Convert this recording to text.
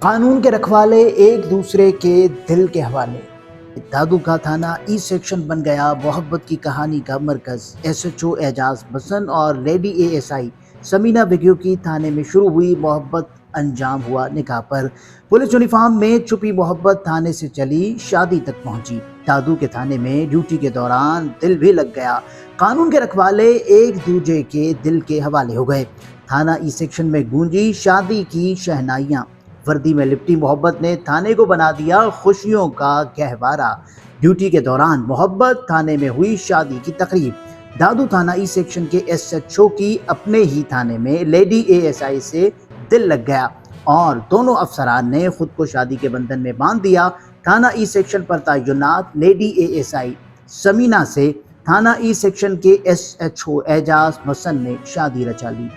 قانون کے رکھوالے ایک دوسرے کے دل کے حوالے۔ دادو کا تھانہ ای سیکشن بن گیا محبت کی کہانی کا مرکز۔ ایس ایچ او اعجاز بسن اور لیڈی اے ایس آئی سمینا وگیو کی تھانے میں شروع ہوئی محبت انجام ہوا نکاح پر۔ پولیس یونیفارم میں چھپی محبت تھانے سے چلی شادی تک پہنچی۔ دادو کے تھانے میں ڈیوٹی کے دوران دل بھی لگ گیا۔ قانون کے رکھوالے ایک دوسرے کے دل کے حوالے ہو گئے۔ تھانہ ای سیکشن میں گونجی شادی کی شہنائیاں۔ وردی میں لپٹی محبت نے تھانے کو بنا دیا خوشیوں کا گہوارہ۔ ڈیوٹی کے دوران محبت تھانے میں ہوئی شادی کی تقریب۔ دادو تھانہ ای سیکشن کے ایس ایچ او کی اپنے ہی تھانے میں لیڈی اے ایس آئی سے دل لگ گیا اور دونوں افسران نے خود کو شادی کے بندھن میں باندھ دیا۔ تھانہ ای سیکشن پر تعینات لیڈی اے ایس آئی سمینا سے تھانہ ای سیکشن کے ایس ایچ او اعجاز بسن نے شادی رچا لی۔